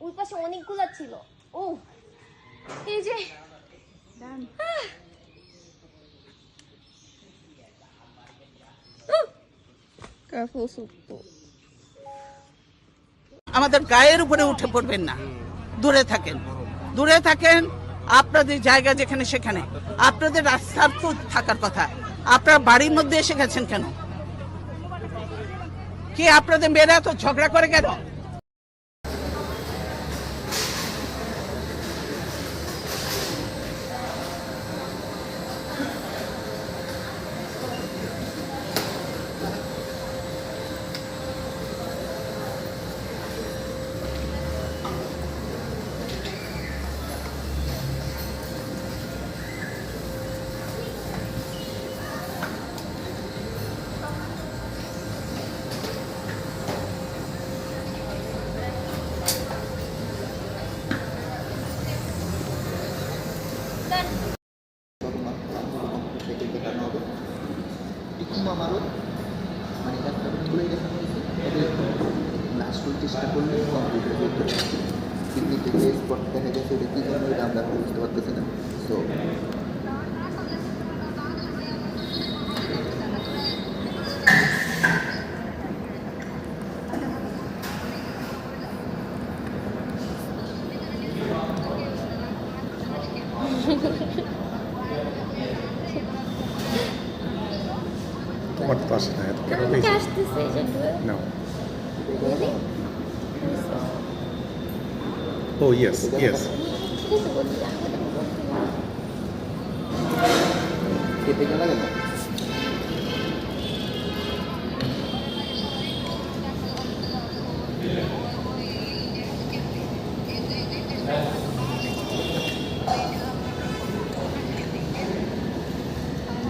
ওই পাশে অনেকগুলা ছিল। ও এই যে আমাদের গায়ের উপরে উঠে পড়বেন না, দূরে থাকেন, দূরে থাকেন। আপনাদের জায়গা যেখানে সেখানে, আপনাদের রাস্তার তো থাকার কথা। আপনারা বাড়ির মধ্যে এসে গেছেন কেন? কি আপনাদের মেয়েরা তো ঝগড়া করে কেন? চেষ্টা করলে কমপ্লিট হয়ে যেত, কিন্তু যে স্পট দেখা গেছে এটা কী জন্য এটা আমরা বুঝতে পারতেছি না। সো তোমার তো আসে না এত কেন বেশি না। Oh yes, yes. খেতে গেলে না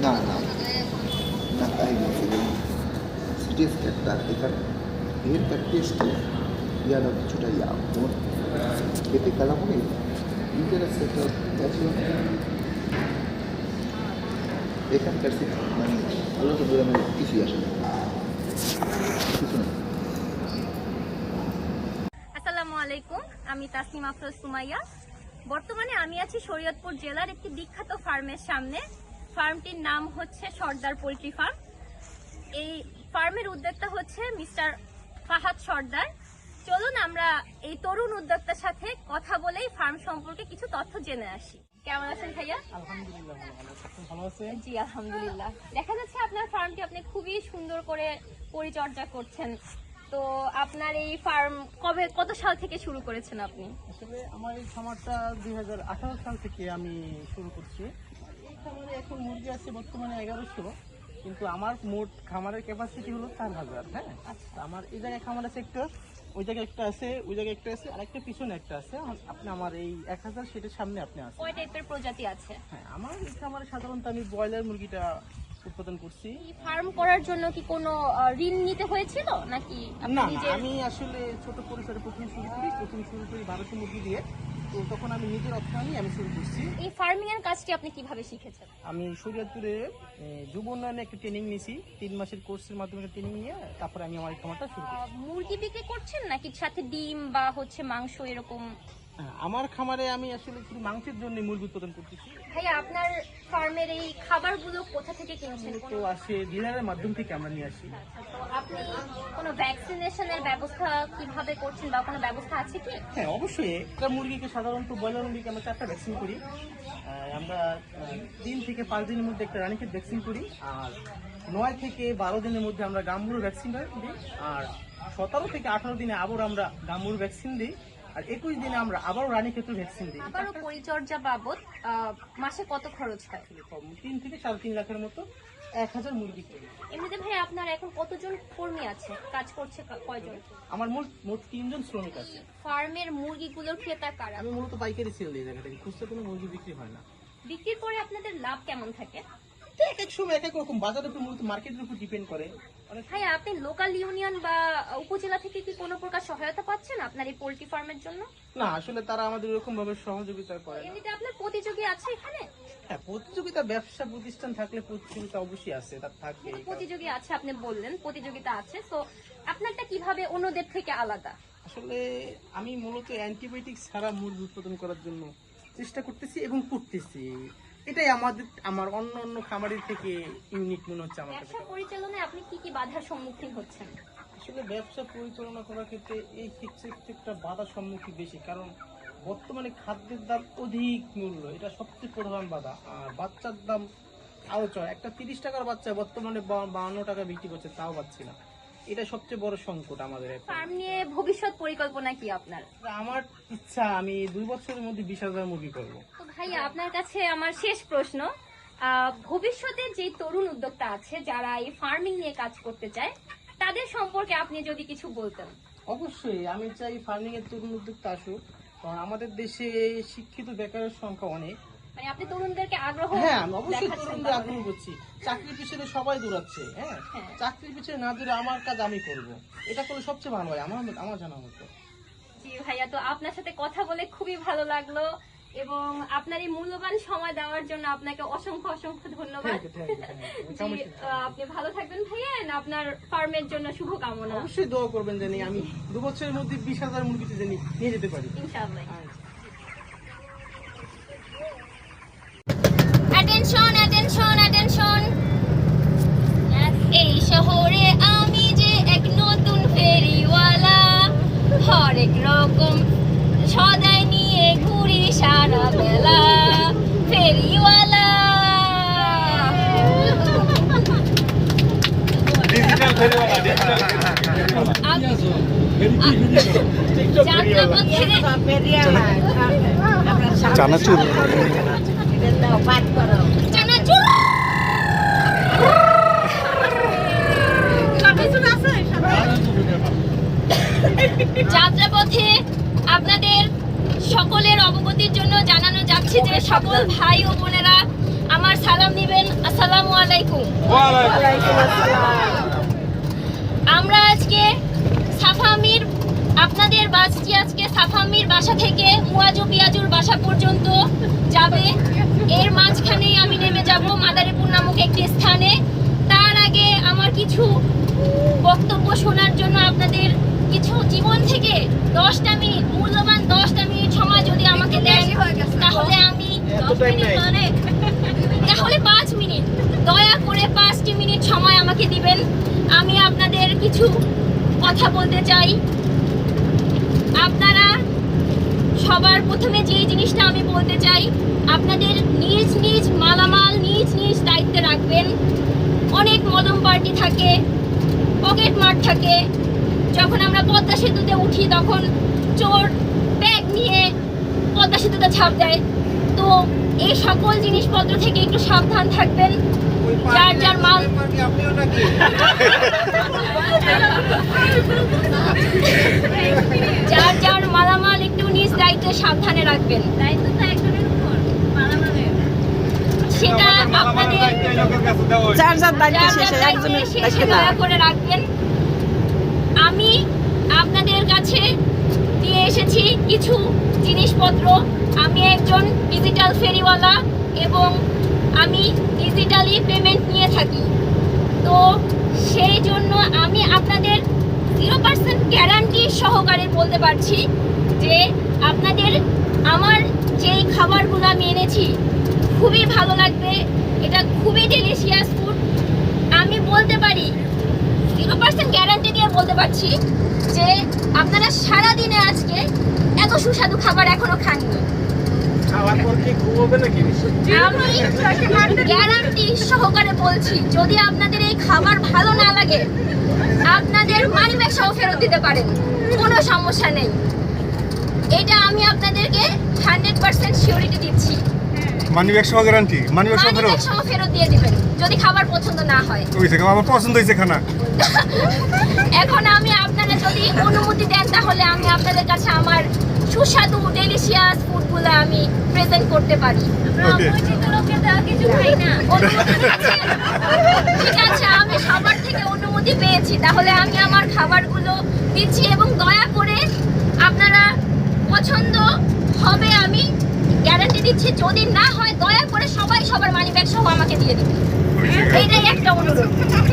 না না না তাই বলছি টেস্ট একটা এখানে এর টেস্টে ইয়ার কিছুটা তোমার খেতে গেলাম মনে ইন্টারেস্ট এখানকার মানে আলাদা ধরনের কিছুই আসে না, কিছু না। আসসালামু আলাইকুম, আমি তাসনিম আফরোজ সুমাইয়া। বর্তমানে আমি আছি শরীয়তপুর জেলার একটি বিখ্যাত ফার্মের সামনে। ফার্মটির নাম হচ্ছে সর্দার পোল্ট্রি ফার্ম। এই ফার্মের উদ্যোক্তা হচ্ছে মিস্টার ফাহাদ সর্দার। চলুন আমরা এই তরুণ উদ্যোক্তার সাথে কথা বলেই ফার্ম সম্পর্কে কিছু তথ্য জেনে আসি। কেমন আছেন ভাইয়া? আলহামদুলিল্লাহ ভালো আছেন? জি আলহামদুলিল্লাহ। দেখা যাচ্ছে আপনার ফার্মটি আপনি খুবই সুন্দর করে পরিচর্যা করছেন। তো আপনার এই ফার্ম কত সাল থেকে শুরু করেছেন আপনি? আসলে আমার এই খামারটা 2018 সাল থেকে আমি শুরু করছি। এই খামারে এখন মুরগি আছে বর্তমানে 1100, কিন্তু আমার মোট খামারের ক্যাপাসিটি হলো 4000। হ্যাঁ, আমার এই জায়গায় খামার আছে একটা, ওই জায়গায় একটা আছে, ওই জায়গায় একটা আছে, আর একটা পিছনে একটা আছে। আপনি আমার এই 1000 সেটার সামনে আপনি আছেন। কয় টাইপের প্রজাতি আছে? হ্যাঁ, আমার এই খামারে সাধারণত আমি ব্রয়লার মুরগিটা উৎপাদন করছি। এই ফার্ম করার জন্য কি কোনো ঋণ নিতে হয়েছিল নাকি না, আমি আসলে ছোট পরিসরে প্রথম শুরু করি 1200 মুরগি দিয়ে। তো তখন আমি নিজের অর্থায়নে আমি শুরু করছি। এই ফার্মিং এর কাজটি আপনি কিভাবে শিখেছেন? আমি শরীয়তপুরে যুব উন্নয়নে একটা ট্রেনিং নিয়েছি, 3 মাসের কোর্সের মাধ্যমে ট্রেনিং নিয়ে তারপরে আমি আমার খামারটা শুরু করছি। মুরগি বিক্রি করছেন নাকি সাথে ডিম বা হচ্ছে মাংস এরকম? হ্যাঁ, আমার খামারে আমি আসলে শুধু মাংসের জন্য মুরগি উৎপাদন করতেছি। ভাইয়া আপনার ফার্মের এই খাবারগুলো কোথা থেকে কিনছেন? তো আসে ডিলারের মাধ্যম থেকে আমরা নিয়ে আসি। তো আপনি কোনো ভ্যাকসিনেশনের ব্যবস্থা কিভাবে করছেন বা কোনো ব্যবস্থা আছে কি? হ্যাঁ, অবশ্যই। একটা মুরগিকে সাধারণত ব্রয়লার মুরগিকে আমরা 4টা ভ্যাকসিন করি। আমরা 3 থেকে 5 দিনের মধ্যে একটা রানীক্ষেত ভ্যাকসিন করি, আর 9 থেকে 12 দিনের মধ্যে আমরা গাম্বুর ভ্যাকসিন দিই, আর 17 থেকে 18 দিনে আবার আমরা গাম্বুর ভ্যাকসিন দিই, আর 21 দিনে আমরা আবারও রানীক্ষেতের ভ্যাকসিন দিই। আবারও পরিচর্যা বাবদ মাসে কত খরচ হয়? 3 থেকে 3.5 লাখের মতো 1000 মুরগি করি। এমনিতে ভাই আপনার এখন কতজন কর্মী আছে, কাজ করছে কয়জন? আমার মোট 3 জন শ্রমিক আছে। ফার্মের মুরগিগুলোর ক্রেতা কারা? আমি মূলত পাইকারি সেল দিই জায়গা থেকে, খুচরা কোনো মুরগি বিক্রি হয় না। বিক্রির পরে আপনাদের লাভ কেমন থাকে? তো এক এক সময় এক এক রকম, বাজারের উপর মূলত মার্কেটের উপর ডিপেন্ড করে। ভাই আপনি লোকাল ইউনিয়ন বা উপজেলা থেকে কি কোনো প্রকার সহায়তা পাচ্ছেন আপনার এই পোল্ট্রি ফার্মের জন্য? না, আসলে তারা আমাদের এরকম ভাবে সহযোগিতা করে না। এমনিতে আপনার প্রতিযোগী আছে এখানে? হ্যাঁ, প্রতিযোগিতা, ব্যবসা প্রতিষ্ঠান থাকলে প্রতিযোগিতা অবশ্যই আছে, তার থাকবে। প্রতিযোগী আছে, আপনি বললেন প্রতিযোগিতা আছে, তো আপনারটা কিভাবে অন্যদের থেকে আলাদা? আসলে আমি মূলত অ্যান্টিবায়োটিক ছাড়া মুরগি উৎপাদন করার জন্য চেষ্টা করতেছি এবং করতেছি। এটাই আমার অন্য খামারের থেকে ইউনিক মনে হচ্ছে আমার কাছে। ব্যবসা পরিচালনায় আপনি কি কি বাধার সম্মুখীন হচ্ছেন? আসলে ব্যবসা পরিচালনা করার ক্ষেত্রে এই একটা বাধার সম্মুখীন বেশি, কারণ বর্তমানে খাদ্যের দাম অধিক মূল্য, এটা সবচেয়ে প্রধান বাধা। আর বাচ্চার দাম আরো চড়া, একটা 30 টাকার বাচ্চা বর্তমানে 52 টাকা বিক্রি করছে, তাও পাচ্ছি না। এটা সবচেয়ে বড় সংকট আমাদের। ফার্ম নিয়ে ভবিষ্যৎ পরিকল্পনা কি আপনার? আমার ইচ্ছা আমি 2 বছরের মধ্যে 20,000 মুরগি করবো। তো ভাইয়া আপনার কাছে আমার শেষ প্রশ্ন, ভবিষ্যতে যে তরুণ উদ্যোক্তা আছে যারা এই ফার্মিং নিয়ে কাজ করতে চায় তাদের সম্পর্কে আপনি যদি কিছু বলতেন। অবশ্যই আমি চাই ফার্মিং এর তরুণ উদ্যোক্তা আসুক, কারণ আমাদের দেশে শিক্ষিত বেকারের সংখ্যা অনেক। মানে আপনি তরুণদেরকে আগ্রহ হ্যাঁ, আমি অবশ্যই দেখাচ্ছেন তরুণদের তাহলে। আগ্রহ করছি। চাকরির পিছনে সবাই দৌড়াচ্ছে, হ্যাঁ, চাকরির পিছনে না দৌড়ে আমার কাজ আমি করব, এটা করলে সবচেয়ে ভালো হয় আমার জানা মতো। জি ভাইয়া, তো আপনার সাথে কথা বলে খুবই ভালো লাগলো এবং আপনার এই মূল্যবান সময় দেওয়ার জন্য আপনাকে অসংখ্য অসংখ্য ধন্যবাদ। জি, আপনি ভালো থাকবেন ভাইয়া, আপনার ফার্মের জন্য শুভকামনা। অবশ্যই দোয়া করবেন জানি আমি 2 বছরের মধ্যে 20,000 মুরগিতে জানি নিয়ে যেতে পারি, ইনশাআল্লাহ। অ্যাটেনশন অ্যাটেনশন অ্যাটেনশন, এই শহরে আমি যে এক নতুন ফেরিওয়ালা, হরেক রকম সদাই নিয়ে ঘুরি সারা বেলা, ফেরিওয়ালা। চানাচুর চানাচুর যাত্রাপথে আপনাদের সকলের অবগতির জন্য জানানো যাচ্ছে যে সকল ভাই ও বোনেরা আমার সালাম দিবেন। আসসালামু আলাইকুম। আমরা আজকে সাফামির আপনাদের বাসটি আজকে সাফামির বাসা থেকে মুয়াজু পিয়াজুর বাসা পর্যন্ত যাবে। এর মাঝখানেই আমি নেমে যাব মাদারীপুর নামক একটি স্থানে। তার আগে আমার কিছু বক্তব্য শোনার জন্য আপনাদের কিছু জীবন থেকে 10টা মিনিট, মূল্যবান 10টা মিনিট সময় যদি আমাকে দেন, তাহলে আমি 5 মিনিট, দয়া করে 5টি মিনিট সময় আমাকে দিবেন। আমি আপনাদের কিছু কথা বলতে চাই। আপনারা সবার প্রথমে যে জিনিসটা আমি বলতে চাই, আপনাদের নিজ নিজ মালামাল নিজ নিজ দায়িত্বে রাখবেন। অনেক মলম পার্টি থাকে, পকেট মার থাকে। যখন আমরা পদ্মা সেতুতে উঠি তখন চোর ব্যাগ নিয়ে পদ্মা সেতুতে ঝাঁপ দেয়। তো এই সকল জিনিসপত্র থেকে একটু সাবধান থাকবেন। যার যার মাল যার যার মালামাল একটু নিজ দায়িত্বে সাবধানে রাখবেন। দায়িত্ব তো একজনের উপর, মালামালের সেটা আপনাদের যার যার দায়িত্বে দয়া করে রাখবেন। আমি আপনাদের কাছে দিয়ে এসেছি কিছু জিনিসপত্র। আমি একজন ডিজিটাল ফেরিওয়ালা এবং আমি ডিজিটালি পেমেন্ট নিয়ে থাকি। তো সেই জন্য আমি আপনাদের 0% গ্যারান্টি সহকারে বলতে পারছি যে আপনাদের আমার যেই খাবারগুলো আমি এনেছি খুবই ভালো লাগবে। এটা খুবই ডেলিশিয়াস ফুড। আমি বলতে পারি 0% গ্যারান্টি দিয়ে বলতে পারছি যে আপনারা সারা দিনে আজকে এত সুস্বাদু খাবার এখনো খাননি। আমি গ্যারান্টি সহকারে বলছি, যদি আপনাদের এই খাবার ভালো না লাগে আপনাদের মানি ব্যাগ সহ ফেরত দিতে পারেন, কোনো সমস্যা নেই। এটা আমি আপনাদেরকে 100% সিওরিটি দিচ্ছি। মানি ব্যাগ সহ গ্যারান্টি, মানি ব্যাগ সহ ফেরত দিয়ে দিবেন যদি খাবার পছন্দ না হয়। আমার পছন্দ হয়েছে খানা। এখন আমি আপনারা যদি অনুমতি দেন তাহলে আমি আপনাদের কাছে আমার সুস্বাদু ডেলিশিয়াস ফুডগুলো আমি প্রেজেন্ট করতে পারি। কিছু খাই না, ঠিক আছে, আমি সবার থেকে অনুমতি পেয়েছি, তাহলে আমি আমার খাবারগুলো দিচ্ছি এবং দয়া করে আপনারা পছন্দ হবে আমি গ্যারান্টি দিচ্ছি যদি না হয় দয়া করে সবাই সবার মানি ব্যাগ সহ আমাকে দিয়ে দিবে। এইটাই একটা অনুরোধ।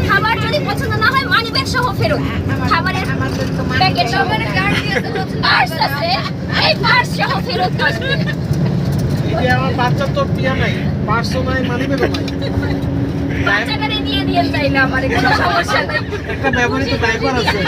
খাবার যদি পছন্দ না হয় মানি ব্যাগ সহ ফেরত। খাবারের প্যাকেট সহ পার্স আছে, এই পার্স সহ ফেরত আসবে। এই যে আমার বাচ্চার তো পিয়া নাই, পার্সও নাই, মানিব্যাগও নাই। বাচ্চাটারে দিয়ে দিয়ে চাইলে আমার কোনো সমস্যা নেই। একটা ব্যবহৃত ডাইপার আছে।